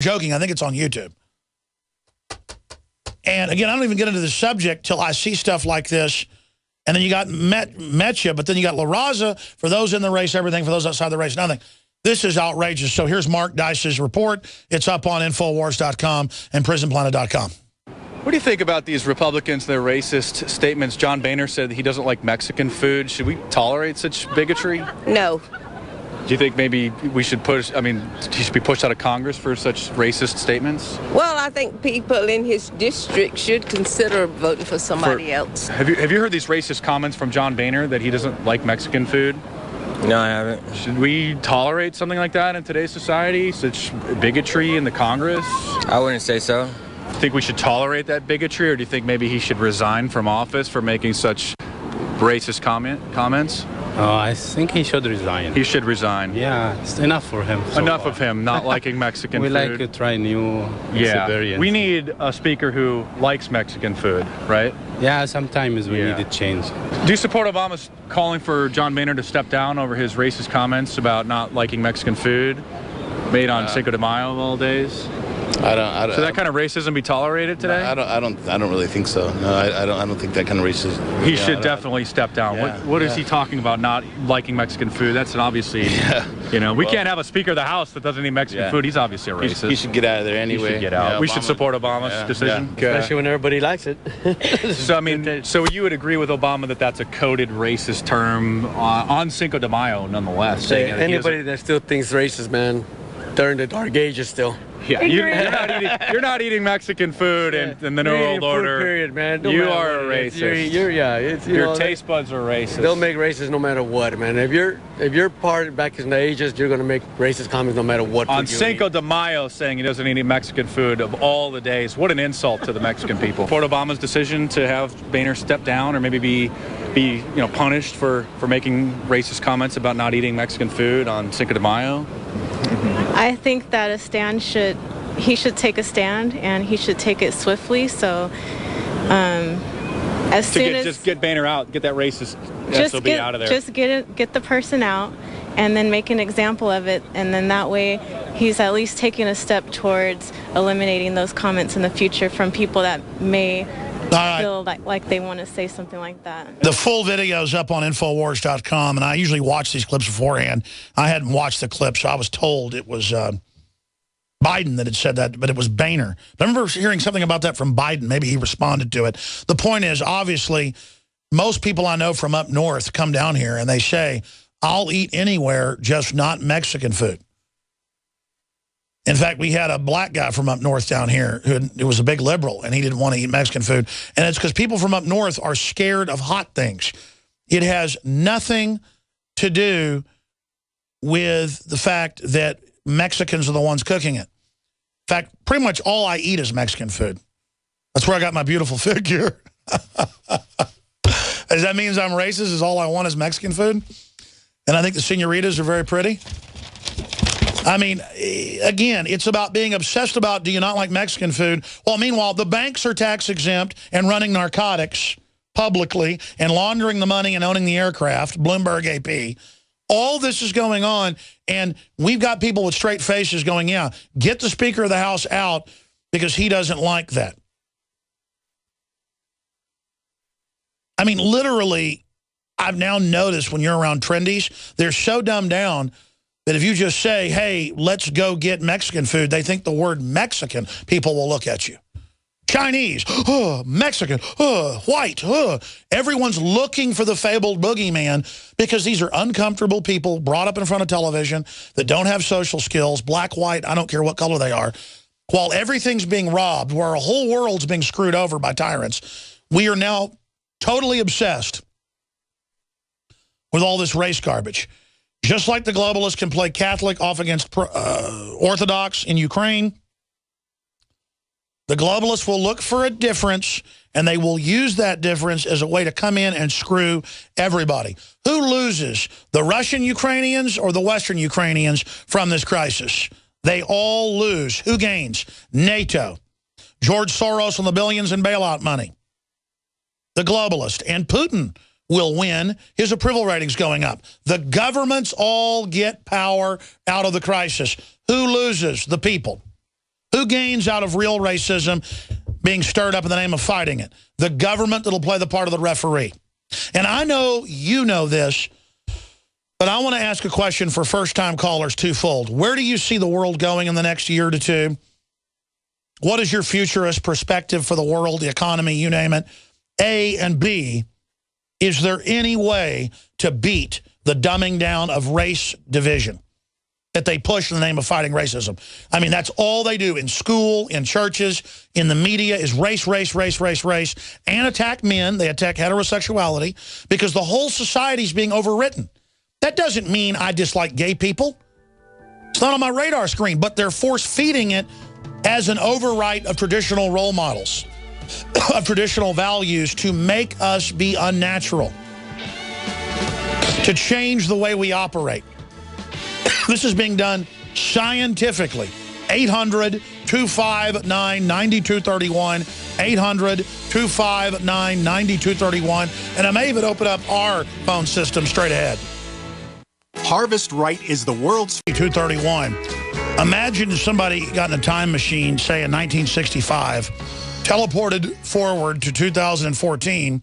Joking, I think it's on YouTube. And again, I don't even get into the subject till I see stuff like this. And then you got Metcha, but then you got La Raza, for those in the race, everything, for those outside the race, nothing. This is outrageous. So here's Mark Dice's report. It's up on Infowars.com and PrisonPlanet.com. What do you think about these Republicans, their racist statements? John Boehner said that he doesn't like Mexican food. Should we tolerate such bigotry? No. Do you think maybe we should push, he should be pushed out of Congress for such racist statements? Well, I think people in his district should consider voting for somebody else. Have you heard these racist comments from John Boehner that he doesn't like Mexican food? No, I haven't. Should we tolerate something like that in today's society, such bigotry in the Congress? I wouldn't say so. Do you think we should tolerate that bigotry, or do you think maybe he should resign from office for making such racist comments? Oh, I think he should resign. He should resign. Yeah, it's enough for him. Enough of him not liking Mexican food. We like to try new experience. We need a speaker who likes Mexican food, right? Yeah, sometimes we need to change. Do you support Obama's calling for John Boehner to step down over his racist comments about not liking Mexican food made on Cinco de Mayo of all days? I don't. Should that kind of racism be tolerated today? I don't really think so. No, I don't think that kind of racism. He should definitely step down. What is he talking about? Not liking Mexican food? That's an obviously. We can't have a Speaker of the House that doesn't eat Mexican food. He's obviously a racist. He should get out of there anyway. He should get out. We should support Obama's decision, especially when everybody likes it. So you would agree with Obama that that's a coded racist term on Cinco de Mayo, nonetheless. Anybody that still thinks racist, man, they're in the dark ages still. Yeah, you're not eating Mexican food in the New World Order. Period, man. You are a racist. Your taste buds are racist. They'll make racist no matter what, man. If you're part back in the ages, you're gonna make racist comments no matter what. On Cinco de Mayo, saying he doesn't eat Mexican food of all the days, what an insult to the Mexican people. Support Obama's decision to have Boehner step down, or maybe be punished for making racist comments about not eating Mexican food on Cinco de Mayo. I think that he should take a stand, and he should take it swiftly. So, just get Boehner out, get that racist SOB out of there. Just get the person out, and then make an example of it, and then that way, he's at least taking a step towards eliminating those comments in the future from people that may feel like they want to say something like that. The full video's up on Infowars.com, and I usually watch these clips beforehand. I hadn't watched the clip, so I was told it was Biden that had said that, but it was Boehner. I remember hearing something about that from Biden. Maybe he responded to it. The point is, obviously, most people I know from up north come down here, and they say, I'll eat anywhere, just not Mexican food. In fact, we had a black guy from up north down here who was a big liberal, and he didn't want to eat Mexican food. And it's because people from up north are scared of hot things. It has nothing to do with the fact that Mexicans are the ones cooking it. In fact, pretty much all I eat is Mexican food. That's where I got my beautiful figure. Does that mean I'm racist? Is all I want is Mexican food? And I think the senoritas are very pretty. I mean, again, it's about being obsessed about, do you not like Mexican food? Well, meanwhile, the banks are tax exempt and running narcotics publicly and laundering the money and owning the aircraft, Bloomberg AP. All this is going on, and we've got people with straight faces going, yeah, get the Speaker of the House out because he doesn't like that. I mean, literally, I've now noticed when you're around trendies, they're so dumbed down that if you just say, hey, let's go get Mexican food, they think the word Mexican, people will look at you. Chinese, Mexican, white, everyone's looking for the fabled boogeyman because these are uncomfortable people brought up in front of television that don't have social skills, black, white, I don't care what color they are. While everything's being robbed, where a whole world's being screwed over by tyrants, we are now totally obsessed with all this race garbage. Just like the globalists can play Catholic off against Orthodox in Ukraine, the globalists will look for a difference, and they will use that difference as a way to come in and screw everybody. Who loses, the Russian Ukrainians or the Western Ukrainians from this crisis? They all lose. Who gains? NATO. George Soros and the billions in bailout money. The globalist. And Putin will win. His approval rating's going up. The governments all get power out of the crisis. Who loses? The people. Who gains out of real racism being stirred up in the name of fighting it? The government that'll play the part of the referee. And I know you know this, but I want to ask a question for first-time callers twofold. Where do you see the world going in the next year to two? What is your futurist perspective for the world, the economy, you name it? A, and B, is there any way to beat the dumbing down of race division that they push in the name of fighting racism? I mean, that's all they do in school, in churches, in the media is race, race, race, race, race, and attack men. They attack heterosexuality because the whole society's being overwritten. That doesn't mean I dislike gay people. It's not on my radar screen, but they're force-feeding it as an overwrite of traditional role models, of traditional values to make us be unnatural, to change the way we operate. This is being done scientifically. 800-259-9231, 800-259-9231, and I may even open up our phone system straight ahead. Harvest Right is the world's 231. Imagine if somebody got in a time machine, say in 1965, teleported forward to 2014,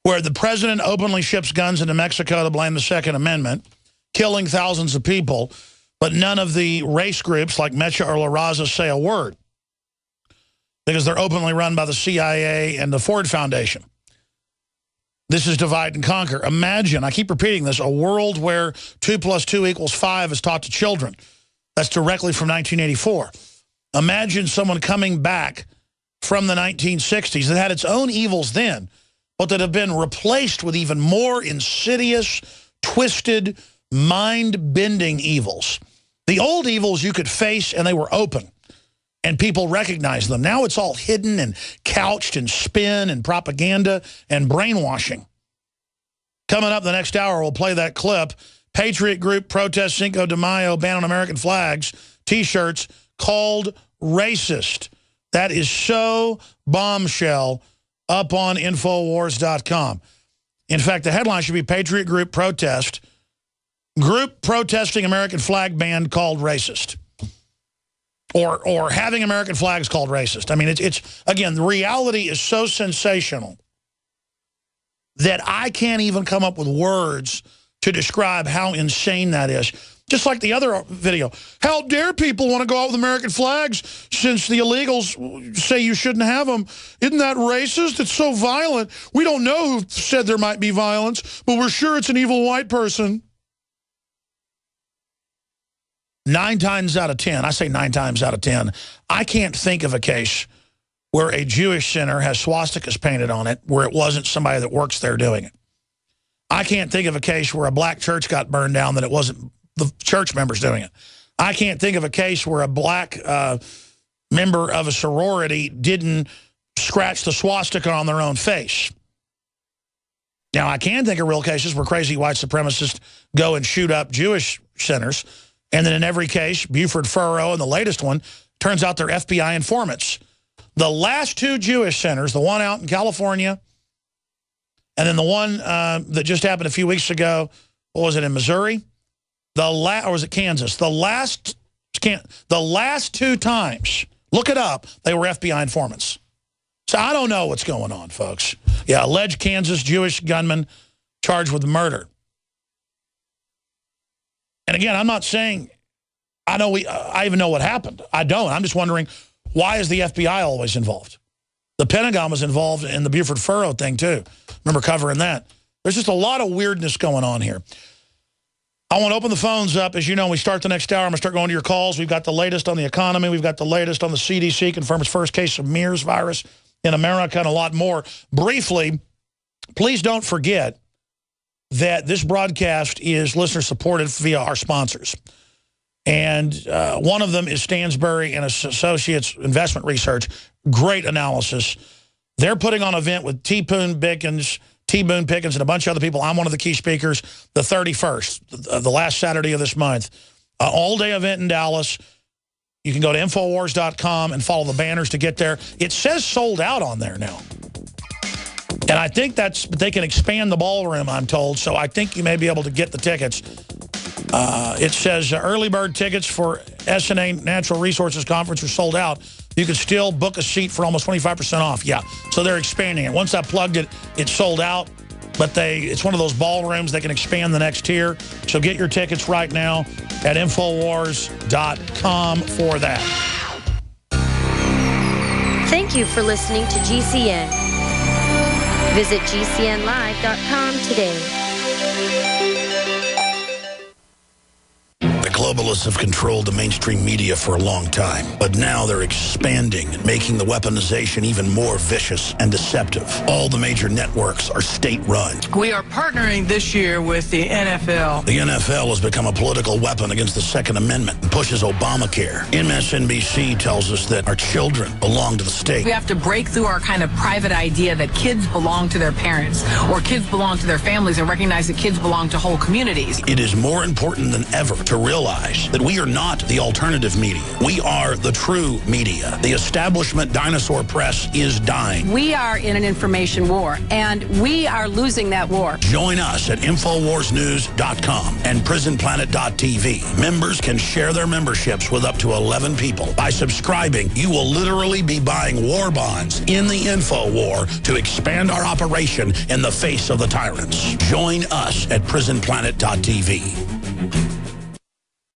where the president openly ships guns into Mexico to blame the Second Amendment, killing thousands of people, but none of the race groups like Mecha or La Raza say a word because they're openly run by the CIA and the Ford Foundation. This is divide and conquer. Imagine, I keep repeating this, a world where 2 + 2 = 5 is taught to children. That's directly from 1984. Imagine someone coming back from the 1960s that had its own evils then, but that have been replaced with even more insidious, twisted, mind-bending evils. The old evils you could face and they were open, and people recognized them. Now it's all hidden and couched in spin and propaganda and brainwashing. Coming up the next hour, we'll play that clip. Patriot group protests Cinco de Mayo, ban on American flags, T-shirts called racist. That is so bombshell up on Infowars.com. In fact, the headline should be Patriot group protest. Group protesting American flag ban called racist. Or having American flags called racist. I mean, it's again, the reality is so sensational that I can't even come up with words to describe how insane that is. Just like the other video. How dare people want to go out with American flags since the illegals say you shouldn't have them? Isn't that racist? It's so violent. We don't know who said there might be violence, but we're sure it's an evil white person. 9 times out of 10, I say 9 times out of 10, I can't think of a case where a Jewish center has swastikas painted on it where it wasn't somebody that works there doing it. I can't think of a case where a black church got burned down that it wasn't the church members doing it. I can't think of a case where a black member of a sorority didn't scratch the swastika on their own face. Now, I can think of real cases where crazy white supremacists go and shoot up Jewish centers. And then in every case, Buford Furrow and the latest one, turns out they're FBI informants. The last 2 Jewish centers, the one out in California, and then the one that just happened a few weeks ago, what was it, in Missouri? Or was it Kansas? The last 2 times, look it up, they were FBI informants. So I don't know what's going on, folks. Yeah, alleged Kansas Jewish gunman charged with murder. And again, I'm not saying I even know what happened. I don't. I'm just wondering, why is the FBI always involved? The Pentagon was involved in the Buford Furrow thing, too. Remember covering that. There's just a lot of weirdness going on here. I want to open the phones up. As you know, we start the next hour. I'm going to start going to your calls. We've got the latest on the economy. We've got the latest on the CDC, confirmed its first case of MERS virus in America, and a lot more. Briefly, please don't forget that this broadcast is listener-supported via our sponsors. And one of them is Stansberry and Associates Investment Research. Great analysis. They're putting on an event with T. Boone Pickens, and a bunch of other people. I'm one of the key speakers, the 31st, the last Saturday of this month. All-day event in Dallas. You can go to Infowars.com and follow the banners to get there. It says sold out on there now. And I think they can expand the ballroom, I'm told, so I think you may be able to get the tickets. It says early bird tickets for SNA Natural Resources Conference are sold out. You can still book a seat for almost 25% off. Yeah, so they're expanding it. Once I plugged it, it's sold out. But it's one of those ballrooms that can expand the next tier. So get your tickets right now at Infowars.com for that. Thank you for listening to GCN. Visit GCNlive.com today. The globalists have controlled the mainstream media for a long time, but now they're expanding and making the weaponization even more vicious and deceptive. All the major networks are state-run. We are partnering this year with the NFL. The NFL has become a political weapon against the Second Amendment and pushes Obamacare. MSNBC tells us that our children belong to the state. We have to break through our kind of private idea that kids belong to their parents or kids belong to their families and recognize that kids belong to whole communities. It is more important than ever to realize that we are not the alternative media. We are the true media. The establishment dinosaur press is dying. We are in an information war, and we are losing that war. Join us at InfoWarsNews.com and PrisonPlanet.tv. Members can share their memberships with up to 11 people. By subscribing, you will literally be buying war bonds in the info war to expand our operation in the face of the tyrants. Join us at PrisonPlanet.tv.